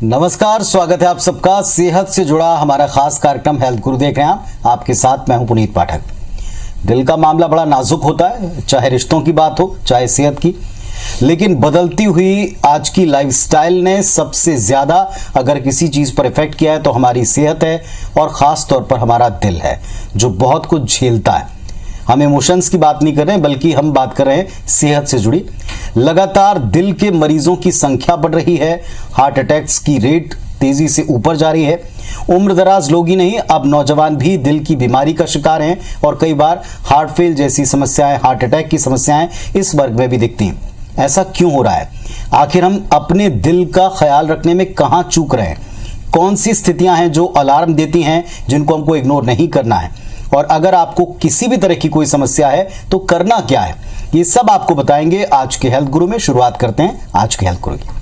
नमस्कार, स्वागत है आप सबका सेहत से जुड़ा हमारा खास कार्यक्रम हेल्थ गुरु देख रहे हैं आपके साथ मैं हूं पुनीत पाठक। दिल का मामला बड़ा नाजुक होता है, चाहे रिश्तों की बात हो चाहे सेहत की, लेकिन बदलती हुई आज की लाइफस्टाइल ने सबसे ज्यादा अगर किसी चीज पर इफेक्ट किया है तो हमारी सेहत है और खास तौर पर हमारा दिल है जो बहुत कुछ झेलता है। हम इमोशंस की बात नहीं कर रहे हैं बल्कि हम बात कर रहे हैं सेहत से जुड़ी। लगातार दिल के मरीजों की संख्या बढ़ रही है, हार्ट अटैक्स की रेट तेजी से ऊपर जा रही है। उम्र दराज लोग ही नहीं, अब नौजवान भी दिल की बीमारी का शिकार हैं और कई बार हार्ट फेल जैसी समस्याएं, हार्ट अटैक की समस्याएं इस वर्ग में भी दिखती हैं। ऐसा क्यों हो रहा है? आखिर हम अपने दिल का ख्याल रखने में कहां चूक रहे हैं? कौन सी स्थितियां हैं जो अलार्म देती हैं जिनको हमको इग्नोर नहीं करना है? और अगर आपको किसी भी तरह की कोई समस्या है तो करना क्या है, ये सब आपको बताएंगे आज के हेल्थ गुरु में। शुरुआत करते हैं आज के हेल्थ गुरु की।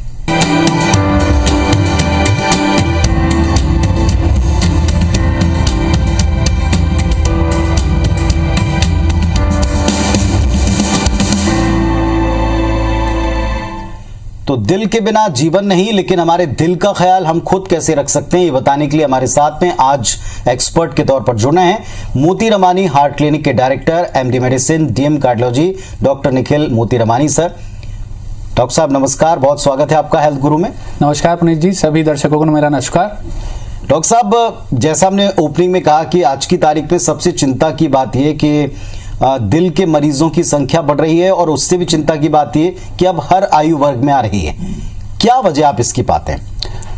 तो दिल के बिना जीवन नहीं, लेकिन हमारे दिल का ख्याल हम खुद कैसे रख सकते हैं ये बताने के लिए हमारे साथ में आज एक्सपर्ट के तौर पर जुड़े हैं मोती रमानी हार्ट क्लिनिक के director, MD medicine, DM cardiology, doctor Nikhil मोती रमानी। सर, डॉक्टर साहब नमस्कार, बहुत स्वागत है आपका हेल्थ गुरु में। नमस्कार पुनीत जी, सभी दर्शकों को मेरा नमस्कार। डॉक्टर साहब, जैसा हमने ओपनिंग में कहा कि आज की तारीख में सबसे चिंता की बात यह कि दिल के मरीजों की संख्या बढ़ रही है और उससे भी चिंता की बात ये कि अब हर आयु वर्ग में आ रही है। क्या वजह आप इसकी पाते हैं?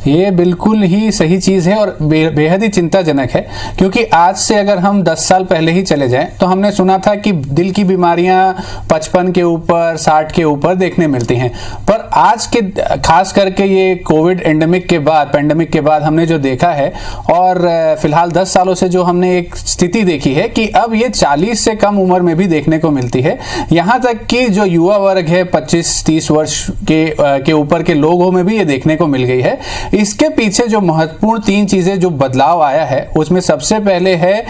ये बिल्कुल ही सही चीज है और बेहद ही चिंताजनक है, क्योंकि आज से अगर हम 10 साल पहले ही चले जाएं तो हमने सुना था कि दिल की बीमारियां 55 के ऊपर, 60 के ऊपर देखने मिलती हैं। पर आज के खास करके ये कोविड पेंडेमिक के बाद हमने जो देखा है और फिलहाल 10 सालों से जो हमने एक स्थिति देखी है कि अब ये 40 से कम उम्र में भी देखने को मिलती है। यहाँ तक कि जो युवा वर्ग है 25-30 वर्ष के ऊपर के लोगों में भी ये देखने को मिल गई है। इसके पीछे जो महत्वपूर्ण 3 चीजें जो बदलाव आया है उसमें सबसे पहले है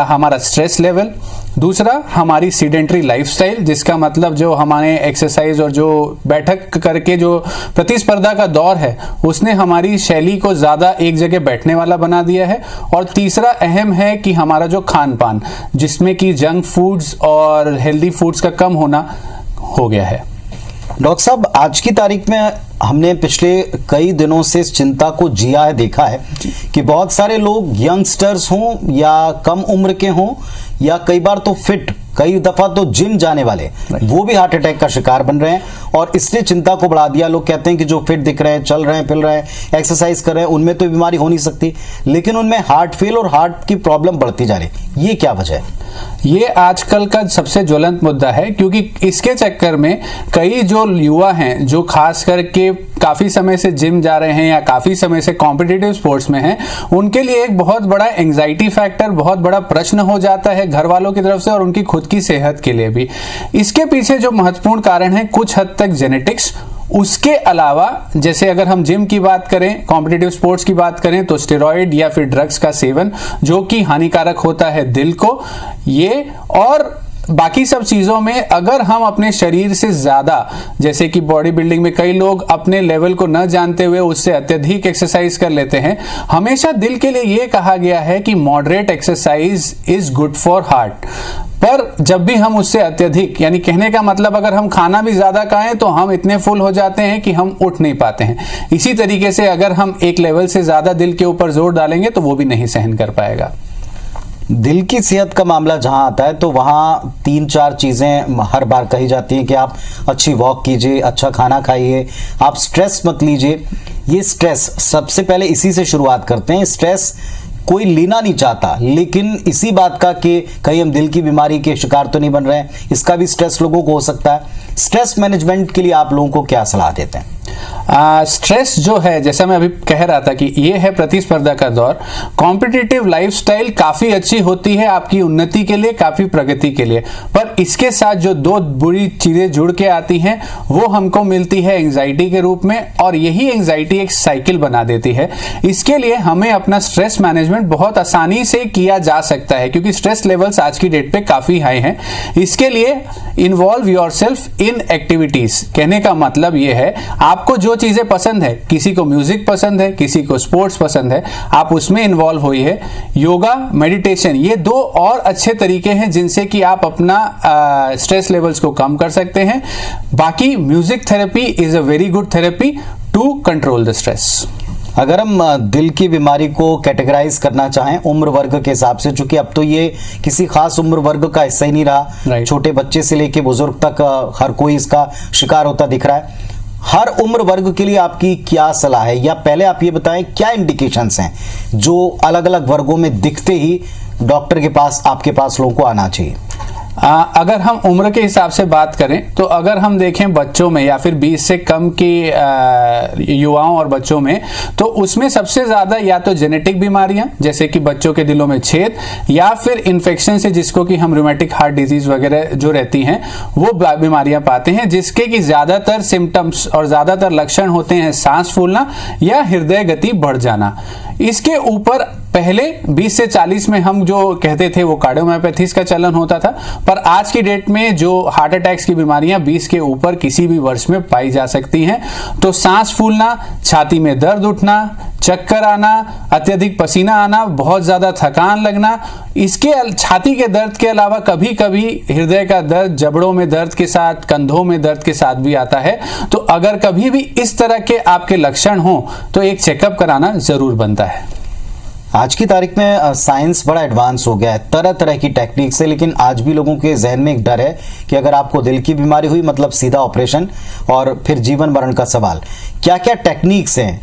हमारा स्ट्रेस लेवल, दूसरा हमारी सीडेंटरी लाइफस्टाइल, जिसका मतलब जो हमारे एक्सरसाइज और जो बैठक करके जो प्रतिस्पर्धा का दौर है उसने हमारी शैली को ज्यादा एक जगह बैठने वाला बना दिया है, और तीसरा अहम है कि हमारा जो खान पान, जिसमें कि जंक फूड्स और हेल्दी फूड्स का कम होना हो गया है। डॉक्टर साहब, आज की तारीख में हमने पिछले कई दिनों से इस चिंता को जिया है, देखा है कि बहुत सारे लोग यंगस्टर्स हों या कम उम्र के हों या कई बार तो फिट, कई दफा तो जिम जाने वाले, वो भी हार्ट अटैक का शिकार बन रहे हैं। और इसने चिंता को बढ़ा दिया। लोग कहते हैं कि जो फिट दिख रहे हैं, चल रहे हैं, फिर रहे हैं, एक्सरसाइज कर रहे हैं, उनमें तो बीमारी हो नहीं सकती, लेकिन उनमें हार्ट फेल और हार्ट की प्रॉब्लम बढ़ती जा रही है। ये क्या वजह है? ये आजकल का सबसे ज्वलंत मुद्दा है, क्योंकि इसके चक्कर में कई जो युवा हैं जो खास करके काफी समय से जिम जा रहे हैं या काफी समय से कॉम्पिटिटिव स्पोर्ट्स में हैं, उनके लिए एक बहुत बड़ा एंजाइटी फैक्टर, बहुत बड़ा प्रश्न हो जाता है घर वालों की तरफ से और उनकी खुद की सेहत के लिए भी। इसके पीछे जो महत्वपूर्ण कारण है कुछ हद तक जेनेटिक्स, उसके अलावा जैसे अगर हम जिम की बात करें, कॉम्पिटिटिव स्पोर्ट्स की बात करें तो स्टेरॉइड या फिर ड्रग्स का सेवन जो कि हानिकारक होता है दिल को, ये और बाकी सब चीजों में अगर हम अपने शरीर से ज्यादा, जैसे कि बॉडी बिल्डिंग में कई लोग अपने लेवल को न जानते हुए उससे अत्यधिक एक्सरसाइज कर लेते हैं। हमेशा दिल के लिए यह कहा गया है कि moderate exercise is good for heart, पर जब भी हम उससे अत्यधिक, यानी कहने का मतलब अगर हम खाना भी ज्यादा खाएं तो हम इतने फुल हो जाते हैं कि हम उठ नहीं पाते हैं। इसी तरीके से अगर हम एक लेवल से ज्यादा दिल के ऊपर जोर डालेंगे तो वो भी नहीं सहन कर पाएगा। दिल की सेहत का मामला जहां आता है तो वहां 3-4 चीजें हर बार कही जाती हैं कि आप अच्छी वॉक कीजिए, अच्छा खाना खाइए, आप स्ट्रेस मत लीजिए। ये स्ट्रेस, सबसे पहले इसी से शुरुआत करते हैं। स्ट्रेस कोई लेना नहीं चाहता, लेकिन इसी बात का कि कहीं हम दिल की बीमारी के शिकार तो नहीं बन रहे हैं, इसका भी स्ट्रेस लोगों को हो सकता है। स्ट्रेस मैनेजमेंट के लिए आप लोगों को क्या सलाह देते हैं? स्ट्रेस जो है, जैसा मैं अभी कह रहा था कि ये है प्रतिस्पर्धा का दौर। कॉम्पिटिटिव लाइफस्टाइल काफी अच्छी होती है आपकी उन्नति के लिए, काफी प्रगति के लिए, पर इसके साथ जो 2 बुरी चीजें जुड़ के आती हैं वो हमको मिलती है एंजाइटी के रूप में, और यही एंजाइटी एक साइकिल बना देती है। इसके लिए हमें अपना स्ट्रेस मैनेजमेंट बहुत आसानी से किया जा सकता है, क्योंकि स्ट्रेस लेवल्स आज की डेट पे काफी हाई हैं। इसके लिए इन्वॉल्व योरसेल्फ इन एक्टिविटीज, कहने का मतलब ये है आपको जो चीजें पसंद है, किसी को म्यूजिक पसंद है, किसी को स्पोर्ट्स पसंद है, आप उसमें इन्वॉल्व होइए। योगा, मेडिटेशन, ये 2 और अच्छे तरीके हैं जिनसे कि आप अपना स्ट्रेस लेवल्स को कम कर सकते हैं। बाकी music therapy is a very good therapy to control the stress. अगर हम दिल की बीमारी को कैटेगराइज करना चाहें उम्र वर्ग के हिसाब से, चूंकि अब तो ये किसी खास उम्र वर्ग का हिस्सा ही नहीं रहा, Right. छोटे बच्चे से लेके बुजुर्ग तक हर कोई इसका शिकार होता दिख रहा है। हर उम्र वर्ग के लिए आपकी क्या सलाह है, या पहले आप ये बताएं क्या इंडिकेशंस हैं जो अलग अलग वर्गों में दिखते ही डॉक्टर के पास, आपके पास लोगों को आना चाहिए? अगर हम उम्र के हिसाब से बात करें तो अगर हम देखें बच्चों में या फिर 20 से कम की युवाओं और बच्चों में, तो उसमें सबसे ज्यादा या तो जेनेटिक बीमारियां जैसे कि बच्चों के दिलों में छेद, या फिर इन्फेक्शन से जिसको कि हम रूमेटिक हार्ट डिजीज वगैरह जो रहती हैं वो बीमारियां पाते हैं, जिसके कि ज्यादातर सिम्टम्स और ज्यादातर लक्षण होते हैं सांस फूलना या हृदय गति बढ़ जाना। इसके ऊपर पहले 20 से 40 में हम जो कहते थे वो कार्डियोमायोपैथीज का चलन होता था, पर आज की डेट में जो हार्ट अटैक्स की बीमारियां 20 के ऊपर किसी भी वर्ष में पाई जा सकती हैं। तो सांस फूलना, छाती में दर्द उठना, चक्कर आना, अत्यधिक पसीना आना, बहुत ज्यादा थकान लगना, इसके छाती के दर्द के अलावा कभी कभी हृदय का दर्द जबड़ों में दर्द के साथ, कंधों में दर्द के साथ भी आता है। तो अगर कभी भी इस तरह के आपके लक्षण हो तो एक चेकअप कराना जरूर बनता है। आज की तारीख में साइंस बड़ा एडवांस हो गया है तरह तरह की टेक्निक से, लेकिन आज भी लोगों के जहन में एक डर है कि अगर आपको दिल की बीमारी हुई मतलब सीधा ऑपरेशन और फिर जीवन मरण का सवाल। क्या क्या टेक्निक्स हैं?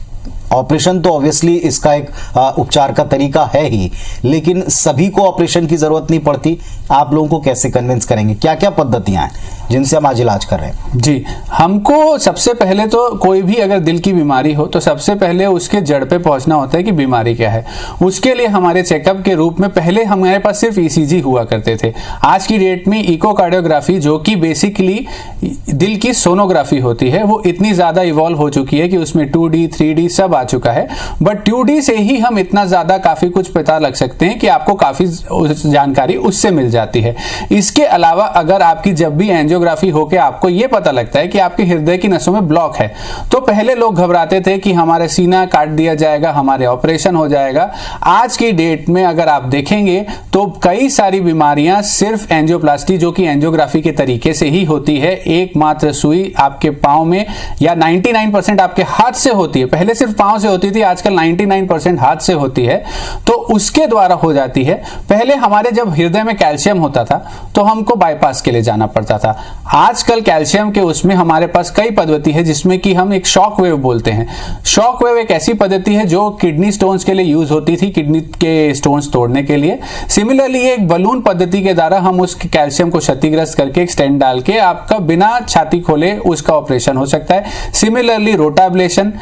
ऑपरेशन तो ऑब्वियसली इसका एक उपचार का तरीका है ही, लेकिन सभी को ऑपरेशन की जरूरत नहीं पड़ती। आप लोगों को कैसे कन्विंस करेंगे? क्या क्या पद्धतियां हैं जिनसे हम आज इलाज कर रहे हैं? जी, हमको सबसे पहले तो कोई भी अगर दिल की बीमारी हो तो सबसे पहले उसके जड़ पे पहुंचना होता है कि बीमारी क्या है। उसके लिए हमारे चेकअप के रूप में पहले हमारे पास सिर्फ ईसीजी हुआ करते थे। आज की डेट में इकोकार्डियोग्राफी, जो कि बेसिकली दिल की सोनोग्राफी होती है, वो इतनी ज्यादा इवॉल्व हो चुकी है कि उसमें 2D 3D सब आ चुका है। बट 2D से ही हम इतना ज्यादा काफी कुछ पता लग सकते हैं कि आपको काफी जानकारी उससे मिल जाती है। इसके अलावा अगर आपकी जब भी एंजियोग्राफी होकर आपको यह पता लगता है कि आपके हृदय की नसों में ब्लॉक है, तो पहले लोग घबराते थे कि हमारे सीना काट दिया जाएगा, हमारे ऑपरेशन हो जाएगा। आज की डेट में अगर आप देखेंगे तो कई सारी बीमारियां सिर्फ एंजियोप्लास्टी, जो कि एंजियोग्राफी के तरीके से ही होती है, एकमात्र सुई आपके पांव में, या 99% आपके हाथ से होती है। पहले सिर्फ पांव से होती थी, आजकल 99% हाथ से होती है, तो उसके द्वारा हो जाती है। पहले हमारे जब हृदय में कैल्शियम होता था तो हमको बाईपास के लिए जाना पड़ता था। आजकल कैल्शियम के उसमें हमारे पास कई पद्धति है जिसमें कि हम एक शॉक वेव बोलते हैं। शॉक वेव एक ऐसी पद्धति है जो किडनी स्टोन्स के लिए यूज होती थी, किडनी के स्टोन्स तोड़ने के लिए। सिमिलरली एक बलून पद्धति के द्वारा हम उस कैल्शियम को क्षतिग्रस्त करके एक स्टेंट डाल के आपका बिना छाती खोले उसका ऑपरेशन हो सकता है। सिमिलरली रोटाब्लेशन।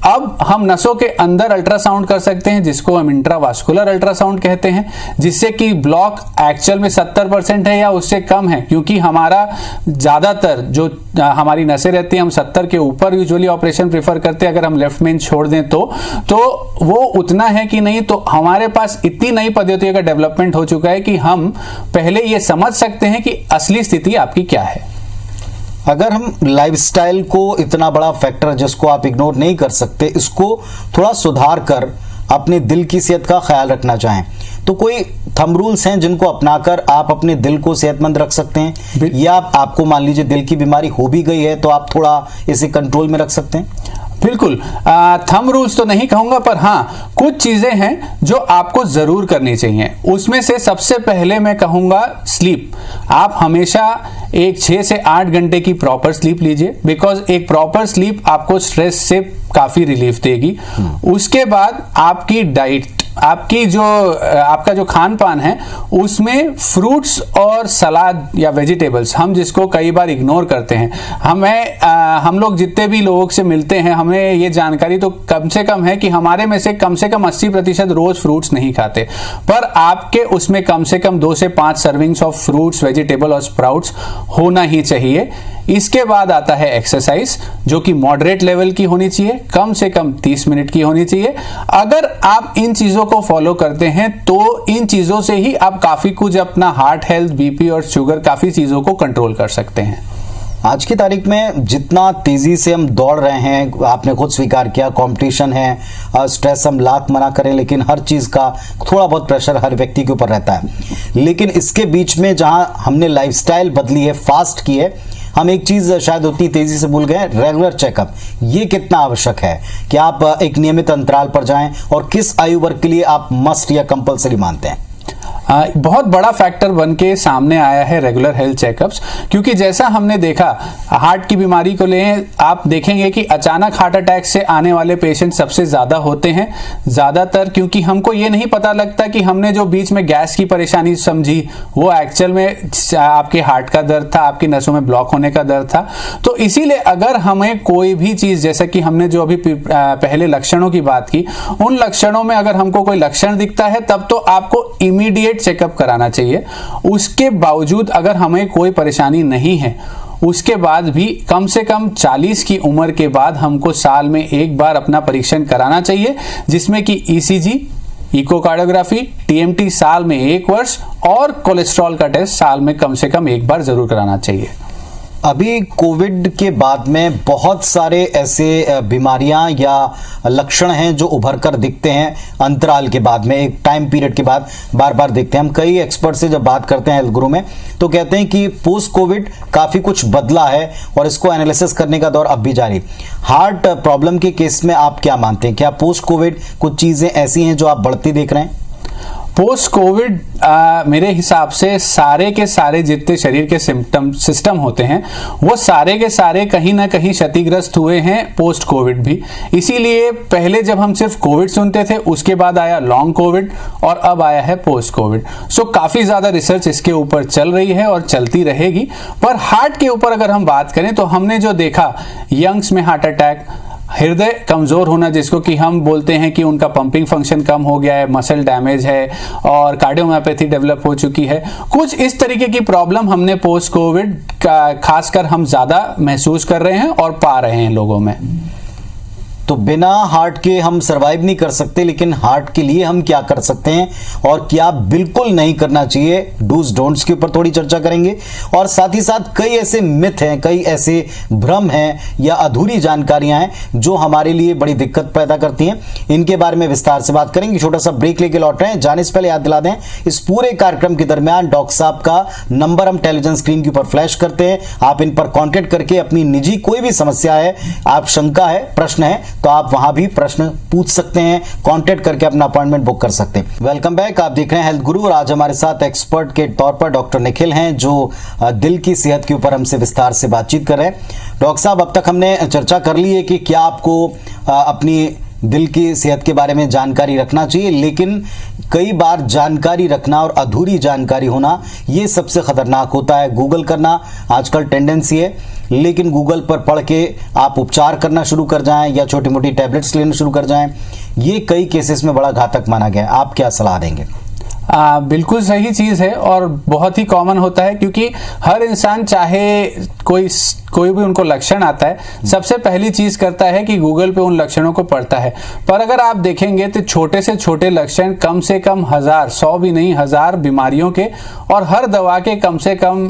अब हम नसों के अंदर अल्ट्रासाउंड कर सकते हैं जिसको हम इंट्रावास्कुलर अल्ट्रासाउंड कहते हैं, जिससे कि ब्लॉक एक्चुअल में 70% है या उससे कम है, क्योंकि हमारा ज्यादातर जो हमारी नसें रहती हैं हम 70 के ऊपर यूजुअली ऑपरेशन प्रेफर करते हैं। अगर हम लेफ्ट मेन छोड़ दें तो वो उतना है कि नहीं। तो हमारे पास इतनी नई पद्धतियों का डेवलपमेंट हो चुका है कि हम पहले ये समझ सकते हैं कि असली स्थिति आपकी क्या है। अगर हम लाइफस्टाइल को, इतना बड़ा फैक्टर जिसको आप इग्नोर नहीं कर सकते, इसको थोड़ा सुधार कर अपने दिल की सेहत का ख्याल रखना चाहें, तो कोई थंब रूल्स हैं जिनको अपनाकर आप अपने दिल को सेहतमंद रख सकते हैं? या आपको मान लीजिए दिल की बीमारी हो भी गई है तो आप थोड़ा इसे कंट्रोल में रख सकते हैं? बिल्कुल, थंब रूल्स तो नहीं कहूंगा, पर हाँ कुछ चीजें हैं जो आपको जरूर करनी चाहिए। उसमें से सबसे पहले मैं कहूंगा स्लीप। आप हमेशा एक 6 से 8 घंटे की प्रॉपर स्लीप लीजिए, बिकॉज एक प्रॉपर स्लीप आपको स्ट्रेस से काफी रिलीफ देगी। उसके बाद आपकी डाइट, आपका जो खान पान है उसमें फ्रूट्स और सलाद या वेजिटेबल्स, हम जिसको कई बार इग्नोर करते हैं। हम लोग जितने भी लोगों से मिलते हैं हमें ये जानकारी तो कम से कम है कि हमारे में से कम 80% रोज फ्रूट्स नहीं खाते, पर आपके उसमें कम से कम 2 से 5 सर्विंग्स ऑफ फ्रूट्स, वेजिटेबल और स्प्राउट्स होना ही चाहिए। इसके बाद आता है एक्सरसाइज, जो कि मॉडरेट लेवल की होनी चाहिए, कम से कम 30 मिनट की होनी चाहिए। अगर आप इन चीजों को फॉलो करते हैं तो इन चीजों से ही आप काफी कुछ अपना हार्ट हेल्थ, बीपी और शुगर, काफी चीजों को कंट्रोल कर सकते हैं। आज की तारीख में जितना तेजी से हम दौड़ रहे हैं, आपने खुद स्वीकार किया, कंपटीशन है, स्ट्रेस हम लाख मना करें लेकिन हर चीज का थोड़ा बहुत प्रेशर हर व्यक्ति के ऊपर रहता है। लेकिन इसके बीच में जहां हमने लाइफस्टाइल बदली है, फास्ट की है, हम एक चीज शायद उतनी तेजी से भूल गए, रेगुलर चेकअप। ये कितना आवश्यक है कि आप एक नियमित अंतराल पर जाएं, और किस आयु वर्ग के लिए आप मस्ट या कंपलसरी मानते हैं? बहुत बड़ा फैक्टर बन के सामने आया है रेगुलर हेल्थ चेकअप्स, क्योंकि जैसा हमने देखा हार्ट की बीमारी को लें, आप देखेंगे कि अचानक हार्ट अटैक से आने वाले पेशेंट सबसे ज़्यादा होते हैं ज़्यादातर, क्योंकि हमको ये नहीं पता लगता कि हमने जो बीच में गैस की परेशानी समझी वो एक्चुअल में आपके हार्ट का दर्द था, आपकी नसों में ब्लॉक होने का दर्द था। तो इसीलिए अगर हमें कोई भी चीज़, जैसे कि हमने जो अभी पहले लक्षणों की बात की, उन लक्षणों में अगर हमको कोई लक्षण दिखता है तब तो आपको इमीडिएट चेकअप कराना चाहिए। उसके बावजूद अगर हमें कोई परेशानी नहीं है, उसके बाद भी कम से कम 40 की उम्र के बाद हमको साल में एक बार अपना परीक्षण कराना चाहिए, जिसमें कि ईसीजी, इकोकार्डियोग्राफी, टीएमटी साल में 1 वर्ष और कोलेस्ट्रॉल का टेस्ट साल में कम से कम एक बार जरूर कराना चाहिए। अभी कोविड के बाद में बहुत सारे ऐसे बीमारियां या लक्षण हैं जो उभर कर दिखते हैं अंतराल के बाद में, एक टाइम पीरियड के बाद बार बार दिखते हैं। हम कई एक्सपर्ट से जब बात करते हैं हेल्थ गुरु में, तो कहते हैं कि पोस्ट कोविड काफ़ी कुछ बदला है और इसको एनालिसिस करने का दौर अब भी जारी। हार्ट प्रॉब्लम के केस में आप क्या मानते हैं? क्या पोस्ट कोविड कुछ चीज़ें ऐसी हैं जो आप बढ़ती देख रहे हैं? पोस्ट कोविड मेरे हिसाब से सारे के सारे जितने शरीर के सिस्टम होते हैं वो सारे के सारे कहीं ना कहीं क्षतिग्रस्त हुए हैं, पोस्ट कोविड भी। इसीलिए पहले जब हम सिर्फ कोविड सुनते थे, उसके बाद आया लॉन्ग कोविड और अब आया है पोस्ट कोविड। सो काफ़ी ज़्यादा रिसर्च इसके ऊपर चल रही है और चलती रहेगी। पर हार्ट के ऊपर अगर हम बात करें तो हमने जो देखा, यंग्स में हार्ट अटैक, हृदय कमज़ोर होना जिसको कि हम बोलते हैं कि उनका पंपिंग फंक्शन कम हो गया है, मसल डैमेज है और कार्डियोमायोपैथी डेवलप हो चुकी है, कुछ इस तरीके की प्रॉब्लम हमने पोस्ट कोविड का खासकर हम ज़्यादा महसूस कर रहे हैं और पा रहे हैं लोगों में। तो बिना हार्ट के हम सरवाइव नहीं कर सकते, लेकिन हार्ट के लिए हम क्या कर सकते हैं और क्या बिल्कुल नहीं करना चाहिए, डूज डोंट्स के ऊपर थोड़ी चर्चा करेंगे। और साथ ही साथ कई ऐसे मिथ हैं, कई ऐसे भ्रम हैं या अधूरी जानकारियां हैं जो हमारे लिए बड़ी दिक्कत पैदा करती हैं। इनके बारे में विस्तार से बात करेंगे। छोटा सा ब्रेक लेके लौट रहे हैं। जाने से पहले याद दिला दें, इस पूरे कार्यक्रम के दरमियान डॉक्टर साहब का नंबर हम टेलीविजन स्क्रीन के ऊपर फ्लैश करते हैं। आप इन पर कॉन्टेक्ट करके अपनी निजी कोई भी समस्या है, आप शंका है, प्रश्न है, तो आप वहां भी प्रश्न पूछ सकते हैं, कांटेक्ट करके अपना अपॉइंटमेंट बुक कर सकते हैं। वेलकम बैक, आप देख रहे हैं हेल्थ गुरु और आज हमारे साथ एक्सपर्ट के तौर पर डॉक्टर निखिल हैं जो दिल की सेहत के ऊपर हमसे विस्तार से बातचीत कर रहे हैं। डॉक्टर साहब, अब तक हमने चर्चा कर ली है कि क्या आपको अपनी दिल की सेहत के बारे में जानकारी रखना चाहिए, लेकिन कई बार जानकारी रखना और अधूरी जानकारी होना ये सबसे खतरनाक होता है। गूगल करना आजकल टेंडेंसी है, लेकिन गूगल पर पढ़ के आप उपचार करना शुरू कर जाएं या छोटी मोटी टैबलेट्स लेना शुरू कर जाएं, ये कई केसेस में बड़ा घातक माना गया है। आप क्या सलाह देंगे? बिल्कुल सही चीज़ है और बहुत ही कॉमन होता है, क्योंकि हर इंसान चाहे कोई भी उनको लक्षण आता है, सबसे पहली चीज़ करता है कि गूगल पे उन लक्षणों को पढ़ता है। पर अगर आप देखेंगे तो छोटे से छोटे लक्षण कम से कम 1000, 100 भी नहीं, 1000 बीमारियों के और हर दवा के कम से कम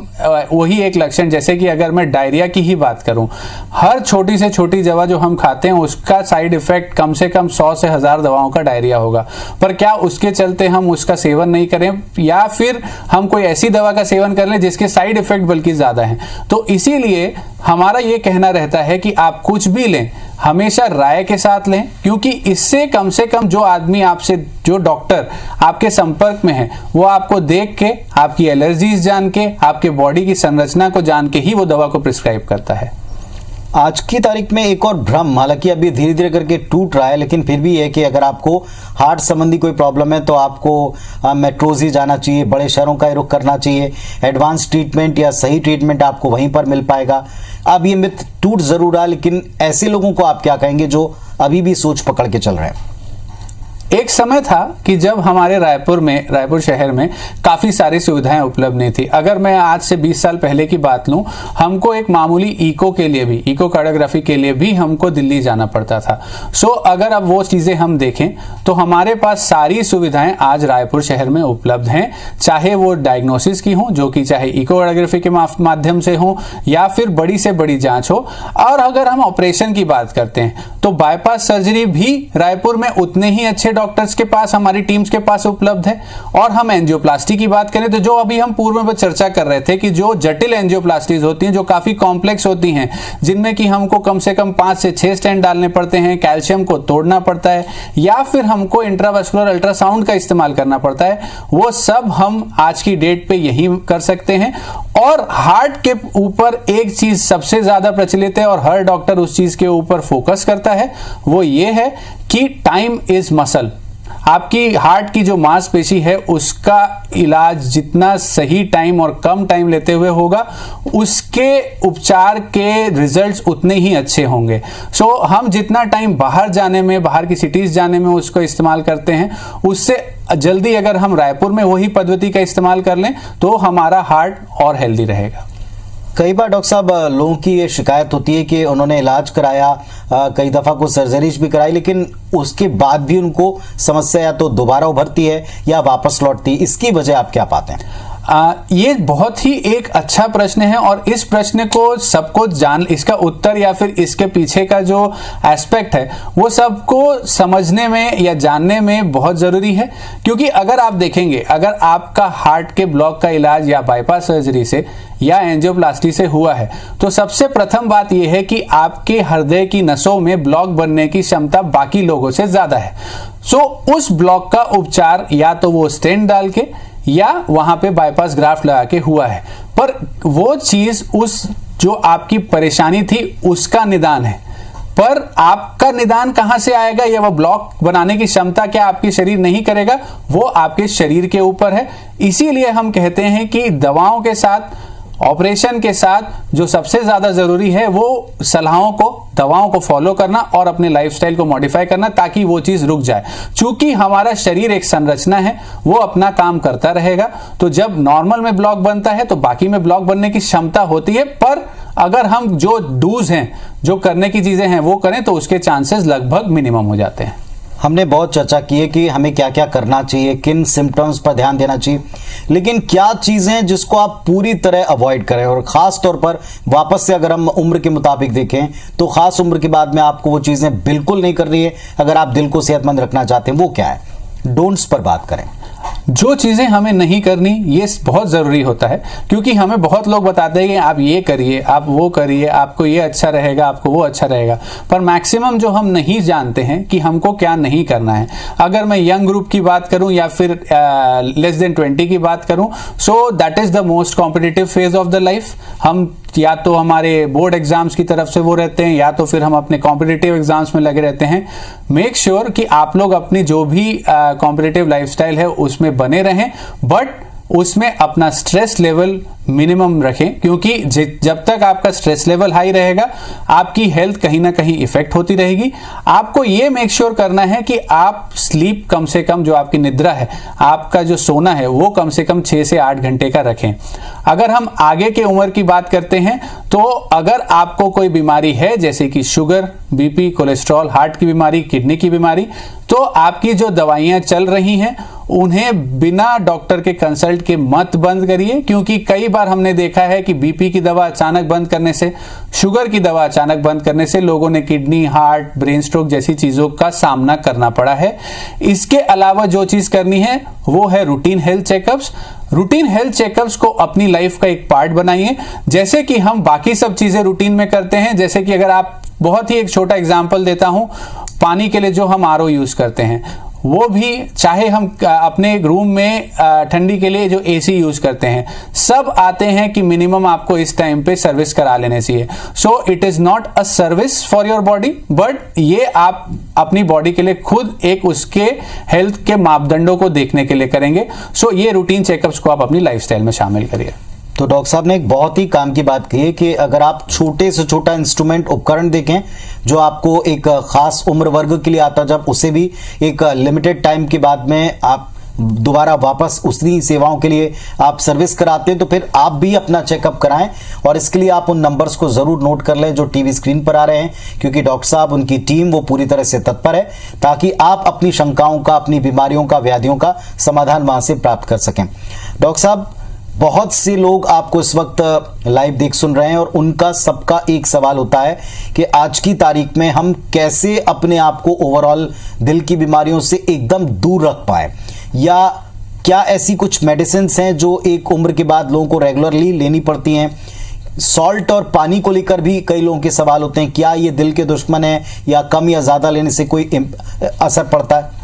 वही एक लक्षण। जैसे कि अगर मैं डायरिया की ही बात करूं, हर छोटी से छोटी दवा जो हम खाते हैं उसका साइड इफेक्ट कम से कम 100 से 1000 दवाओं का डायरिया होगा। पर क्या उसके चलते हम उसका सेवन नहीं करें या फिर हम कोई ऐसी दवा का सेवन कर लें जिसके साइड इफेक्ट बल्कि ज़्यादा हैं? तो इसीलिए हमारा ये कहना रहता है कि आप कुछ भी लें हमेशा राय के साथ लें, क्योंकि इससे कम से कम जो आदमी आपसे, जो डॉक्टर आपके संपर्क में है, वो आपको देख के, आपकी एलर्जीज जान के, आपके बॉडी की संरचना को जान के ही वो दवा को प्रिस्क्राइब करता है। आज की तारीख में एक और भ्रम, हालांकि अभी धीरे धीरे करके टूट रहा है, लेकिन फिर भी है कि अगर आपको हार्ट संबंधी कोई प्रॉब्लम है तो आपको मेट्रोज ही जाना चाहिए, बड़े शहरों का रुख करना चाहिए, एडवांस ट्रीटमेंट या सही ट्रीटमेंट आपको वहीं पर मिल पाएगा। अब ये मिथ टूट जरूर रहा, लेकिन ऐसे लोगों को आप क्या कहेंगे जो अभी भी सोच पकड़ के चल रहे हैं? एक समय था कि जब हमारे रायपुर शहर में काफ़ी सारी सुविधाएं उपलब्ध नहीं थी। अगर मैं आज से 20 साल पहले की बात लूं, हमको एक मामूली इको कार्डियोग्राफी के लिए भी हमको दिल्ली जाना पड़ता था। सो अगर अब वो चीज़ें हम देखें तो हमारे पास सारी सुविधाएं आज रायपुर शहर में उपलब्ध हैं, चाहे वो डायग्नोसिस की हो, जो कि चाहे इको कार्डियोग्राफी के माध्यम से हो या फिर बड़ी से बड़ी जांच हो। और अगर हम ऑपरेशन की बात करते हैं तो बाईपास सर्जरी भी रायपुर में उतने ही अच्छे डॉक्टर्स के पास, हमारी टीम्स के पास उपलब्ध है। और हम एंजियोप्लास्टी की बात करें तो जो अभी हम पूर्व में चर्चा कर रहे थे कि जो जटिल एंजियोप्लास्टीज होती हैं, जो काफी कॉम्प्लेक्स होती हैं, जिनमें कि हमको कम से कम 5 से 6 स्टेंट डालने पड़ते हैं, कैल्शियम को तोड़ना पड़ता है या फिर हमको इंट्रावास्कुलर अल्ट्रासाउंड का इस्तेमाल करना पड़ता है, वो सब हम आज की डेट पे यही कर सकते हैं। और हार्ट के ऊपर एक चीज सबसे ज्यादा प्रचलित है और हर डॉक्टर उस चीज के ऊपर फोकस करता है, वो ये है कि टाइम इज मसल। आपकी हार्ट की जो मांसपेशी है उसका इलाज जितना सही टाइम और कम टाइम लेते हुए होगा, उसके उपचार के रिजल्ट्स उतने ही अच्छे होंगे। सो हम जितना टाइम बाहर की सिटीज जाने में उसको इस्तेमाल करते हैं, उससे जल्दी अगर हम रायपुर में वही पद्धति का इस्तेमाल कर लें तो हमारा हार्ट और हेल्दी रहेगा। कई बार डॉक्टर साहब लोगों की ये शिकायत होती है कि उन्होंने इलाज कराया, कई दफ़ा कुछ सर्जरीज भी कराई, लेकिन उसके बाद भी उनको समस्या या तो दोबारा उभरती है या वापस लौटती है। इसकी वजह आप क्या पाते हैं? ये बहुत ही एक अच्छा प्रश्न है और इस प्रश्न को सबको इसका उत्तर या फिर इसके पीछे का जो एस्पेक्ट है वो सबको समझने में या जानने में बहुत ज़रूरी है। क्योंकि अगर आप देखेंगे, अगर आपका हार्ट के ब्लॉक का इलाज या बाईपास सर्जरी से या एंजियोप्लास्टी से हुआ है तो सबसे प्रथम बात यह है कि आपके हृदय की नसों में ब्लॉक बनने की क्षमता बाकी लोगों से ज़्यादा है। सो उस ब्लॉक का उपचार या तो वो स्टेंट डाल के या वहां पे बाईपास ग्राफ्ट लगा के हुआ है, पर वो चीज उस जो आपकी परेशानी थी उसका निदान है। पर आपका निदान कहां से आएगा या वो ब्लॉक बनाने की क्षमता क्या आपकी शरीर नहीं करेगा, वो आपके शरीर के ऊपर है। इसीलिए हम कहते हैं कि दवाओं के साथ, ऑपरेशन के साथ जो सबसे ज्यादा जरूरी है वो दवाओं को फॉलो करना और अपने लाइफस्टाइल को मॉडिफाई करना, ताकि वो चीज रुक जाए। चूंकि हमारा शरीर एक संरचना है, वो अपना काम करता रहेगा। तो जब नॉर्मल में ब्लॉक बनता है तो बाकी में ब्लॉक बनने की क्षमता होती है, पर अगर हम जो डूज हैं, जो करने की चीजें हैं वो करें तो उसके चांसेस लगभग मिनिमम हो जाते हैं। हमने बहुत चर्चा की है कि हमें क्या क्या करना चाहिए, किन सिम्टम्स पर ध्यान देना चाहिए, लेकिन क्या चीज़ें जिसको आप पूरी तरह अवॉइड करें, और ख़ास तौर पर वापस से अगर हम उम्र के मुताबिक देखें तो ख़ास उम्र के बाद में आपको वो चीज़ें बिल्कुल नहीं करनी है अगर आप दिल को सेहतमंद रखना चाहते हैं, वो क्या है? डोंट्स पर बात करें। जो चीजें हमें नहीं करनी ये बहुत जरूरी होता है, क्योंकि हमें बहुत लोग बताते हैं कि आप ये करिए, आप वो करिए, आपको ये अच्छा रहेगा, आपको वो अच्छा रहेगा, पर मैक्सिमम जो हम नहीं जानते हैं कि हमको क्या नहीं करना है। अगर मैं यंग ग्रुप की बात करूं या फिर लेस देन 20 की बात करूं, so that is the most competitive phase of the life. हम या तो हमारे बोर्ड एग्जाम्स की तरफ से वो रहते हैं या तो फिर हम अपने कॉम्पिटिटिव एग्जाम्स में लगे रहते हैं। मेक श्योर कि आप लोग अपनी जो भी कॉम्पिटिटिव लाइफस्टाइल है उसमें बने रहें, बट उसमें अपना स्ट्रेस लेवल मिनिमम रखें, क्योंकि जब तक आपका स्ट्रेस लेवल हाई रहेगा आपकी हेल्थ कहीं ना कहीं इफेक्ट होती रहेगी। आपको ये मेक श्योर करना है कि आप स्लीप कम से कम, जो आपकी निद्रा है, आपका जो सोना है वो कम से कम 6 से 8 घंटे का रखें। अगर हम आगे के उम्र की बात करते हैं तो अगर आपको कोई बीमारी है जैसे कि शुगर, बीपी, कोलेस्ट्रॉल, हार्ट की बीमारी, किडनी की बीमारी, तो आपकी जो दवाइयां चल रही हैं उन्हें बिना डॉक्टर के कंसल्ट के मत बंद करिए, क्योंकि कई बार हमने देखा है कि बीपी की दवा अचानक बंद करने से, शुगर की दवा अचानक बंद करने से लोगों ने किडनी, हार्ट, ब्रेन स्ट्रोक जैसी चीजों का सामना करना पड़ा है। इसके अलावा जो चीज करनी है वो है routine health checkups. Routine health checkups को अपनी लाइफ का एक पार्ट बनाइए, जैसे कि हम बाकी सब चीजें रूटीन में करते हैं। जैसे कि अगर आप, बहुत ही एक छोटा एग्जांपल देता हूं, पानी के लिए जो हम आरओ यूज करते हैं, वो भी चाहे हम अपने रूम में ठंडी के लिए जो एसी यूज करते हैं, सब आते हैं कि मिनिमम आपको इस टाइम पे सर्विस करा लेने चाहिए। So it is not a service for your body, but ये आप अपनी बॉडी के लिए खुद एक उसके हेल्थ के मापदंडों को देखने के लिए करेंगे। सो ये रूटीन चेकअप्स को आप अपनी लाइफस्टाइल में शामिल करिए। तो डॉक्टर साहब ने एक बहुत ही काम की बात कही है कि अगर आप छोटे से छोटा इंस्ट्रूमेंट उपकरण देखें जो आपको एक खास उम्र वर्ग के लिए आता, जब उसे भी एक लिमिटेड टाइम के बाद में आप दोबारा वापस उसी सेवाओं के लिए आप सर्विस कराते हैं, तो फिर आप भी अपना चेकअप कराएं। और इसके लिए आप उन नंबर्स को जरूर नोट कर लें जो टीवी स्क्रीन पर आ रहे हैं, क्योंकि डॉक्टर साहब, उनकी टीम वो पूरी तरह से तत्पर है ताकि आप अपनी शंकाओं का, अपनी बीमारियों का, व्याधियों का समाधान वहां से प्राप्त कर सकें। डॉक्टर साहब, बहुत से लोग आपको इस वक्त लाइव देख सुन रहे हैं और उनका सबका एक सवाल होता है कि आज की तारीख में हम कैसे अपने आप को ओवरऑल दिल की बीमारियों से एकदम दूर रख पाए, या क्या ऐसी कुछ मेडिसिन हैं जो एक उम्र के बाद लोगों को रेगुलरली लेनी पड़ती हैं। सॉल्ट और पानी को लेकर भी कई लोगों के सवाल होते हैं, क्या ये दिल के दुश्मन है या कम या ज्यादा लेने से कोई असर पड़ता है?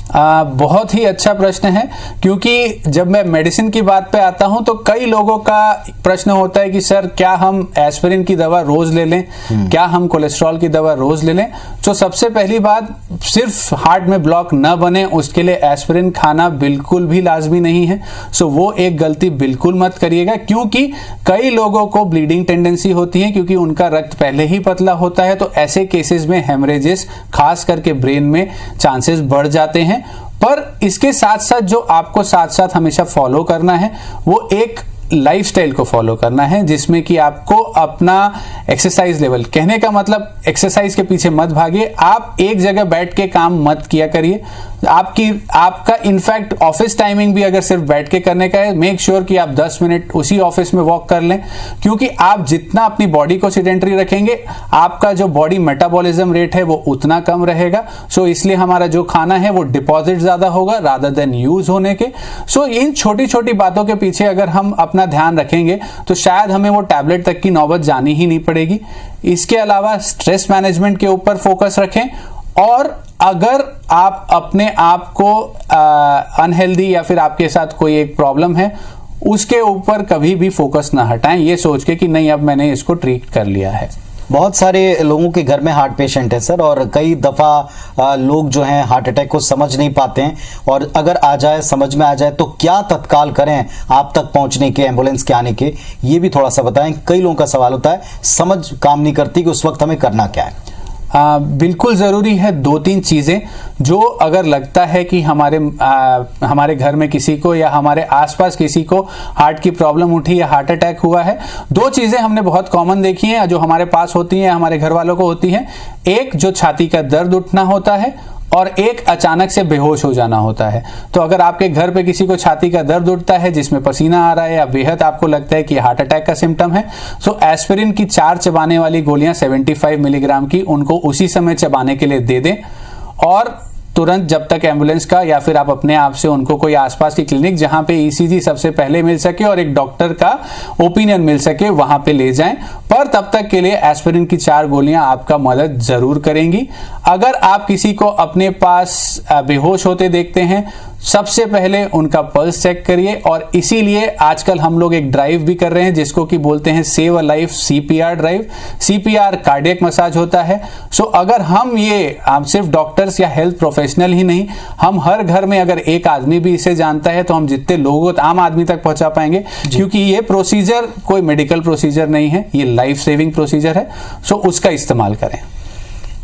बहुत ही अच्छा प्रश्न है, क्योंकि जब मैं मेडिसिन की बात पे आता हूं तो कई लोगों का प्रश्न होता है कि सर क्या हम एस्पिरिन की दवा रोज ले लें, क्या हम कोलेस्ट्रॉल की दवा रोज ले लें। तो सबसे पहली बात, सिर्फ हार्ट में ब्लॉक न बने उसके लिए एस्पिरिन खाना बिल्कुल भी लाजमी नहीं है। सो वो एक गलती बिल्कुल मत करिएगा, क्योंकि कई लोगों को ब्लीडिंग टेंडेंसी होती है क्योंकि उनका रक्त पहले ही पतला होता है, तो ऐसे केसेस में हेमरेजेस खास करके ब्रेन में चांसेस बढ़ जाते हैं। पर इसके साथ साथ जो आपको साथ साथ हमेशा फॉलो करना है वो एक लाइफस्टाइल को फॉलो करना है, जिसमें कि आपको अपना एक्सरसाइज लेवल, कहने का मतलब एक्सरसाइज के पीछे मत भागिए, आप एक जगह बैठ के काम मत किया करिए। आपका इनफैक्ट ऑफिस टाइमिंग भी अगर सिर्फ बैठ के करने का है, मेक श्योर कि आप 10 मिनट उसी ऑफिस में वॉक कर लें, क्योंकि आप जितना अपनी बॉडी को सेडेंटरी रखेंगे आपका जो बॉडी मेटाबॉलिज्म रेट है वो उतना कम रहेगा। सो इसलिए हमारा जो खाना है वो डिपॉजिट ज्यादा होगा रादर देन यूज होने के। सो इन छोटी छोटी बातों के पीछे अगर हम अपना ध्यान रखेंगे तो शायद हमें वो टैबलेट तक की नौबत जानी ही नहीं पड़ेगी। इसके अलावा स्ट्रेस मैनेजमेंट के ऊपर फोकस रखें, और अगर आप अपने आप को अनहेल्दी या फिर आपके साथ कोई एक प्रॉब्लम है उसके ऊपर कभी भी फोकस ना हटाएं, ये सोच के कि नहीं अब मैंने इसको ट्रीट कर लिया है। बहुत सारे लोगों के घर में हार्ट पेशेंट है सर, और कई दफ़ा लोग जो हैं हार्ट अटैक को समझ नहीं पाते हैं, और अगर आ जाए, समझ में आ जाए तो क्या तत्काल करें आप तक पहुंचने के, एम्बुलेंस के आने के, ये भी थोड़ा सा बताएं। कई लोगों का सवाल होता है, समझ काम नहीं करती कि उस वक्त हमें करना क्या है। बिल्कुल ज़रूरी है 2-3 चीज़ें, जो अगर लगता है कि हमारे घर में किसी को या हमारे आसपास किसी को हार्ट की प्रॉब्लम उठी या हार्ट अटैक हुआ है, 2 चीज़ें हमने बहुत कॉमन देखी हैं जो हमारे पास होती हैं, हमारे घर वालों को होती हैं। एक, जो छाती का दर्द उठना होता है, और एक अचानक से बेहोश हो जाना होता है। तो अगर आपके घर पे किसी को छाती का दर्द उठता है जिसमें पसीना आ रहा है या बेहद आपको लगता है कि हार्ट अटैक का सिम्टम है, तो एस्पिरिन की 4 चबाने वाली गोलियां 75 मिलीग्राम की उनको उसी समय चबाने के लिए दे दें, और तुरंत जब तक एम्बुलेंस का या फिर आप अपने आप से उनको कोई आसपास की क्लिनिक जहां पे ईसीजी सबसे पहले मिल सके और एक डॉक्टर का ओपिनियन मिल सके वहां पे ले जाएं। पर तब तक के लिए एस्पिरिन की 4 गोलियां आपका मदद जरूर करेंगी। अगर आप किसी को अपने पास बेहोश होते देखते हैं, सबसे पहले उनका पल्स चेक करिए, और इसीलिए आजकल हम लोग एक ड्राइव भी कर रहे हैं जिसको कि बोलते हैं save a life CPR drive. CPR cardiac massage होता है। सो अगर हम सिर्फ डॉक्टर्स या हेल्थ प्रोफेशनल ही नहीं, हम हर घर में अगर एक आदमी भी इसे जानता है तो हम जितने लोगों आम आदमी तक पहुंचा पाएंगे, क्योंकि ये प्रोसीजर कोई मेडिकल प्रोसीजर नहीं है, ये लाइफ सेविंग प्रोसीजर है। सो उसका इस्तेमाल करें।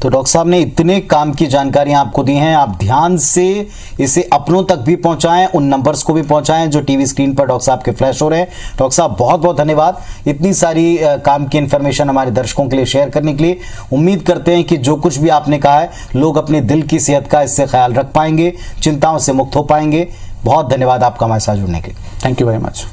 तो डॉक्टर साहब ने इतने काम की जानकारियां आपको दी हैं, आप ध्यान से इसे अपनों तक भी पहुंचाएं, उन नंबर्स को भी पहुंचाएं जो टीवी स्क्रीन पर डॉक्टर साहब के फ्लैश हो रहे हैं। डॉक्टर साहब बहुत बहुत धन्यवाद इतनी सारी काम की इन्फॉर्मेशन हमारे दर्शकों के लिए शेयर करने के लिए। उम्मीद करते हैं कि जो कुछ भी आपने कहा है लोग अपने दिल की सेहत का इससे ख्याल रख पाएंगे, चिंताओं से मुक्त हो पाएंगे। बहुत धन्यवाद आपका हमारे साथ जुड़ने के लिए। Thank you very much.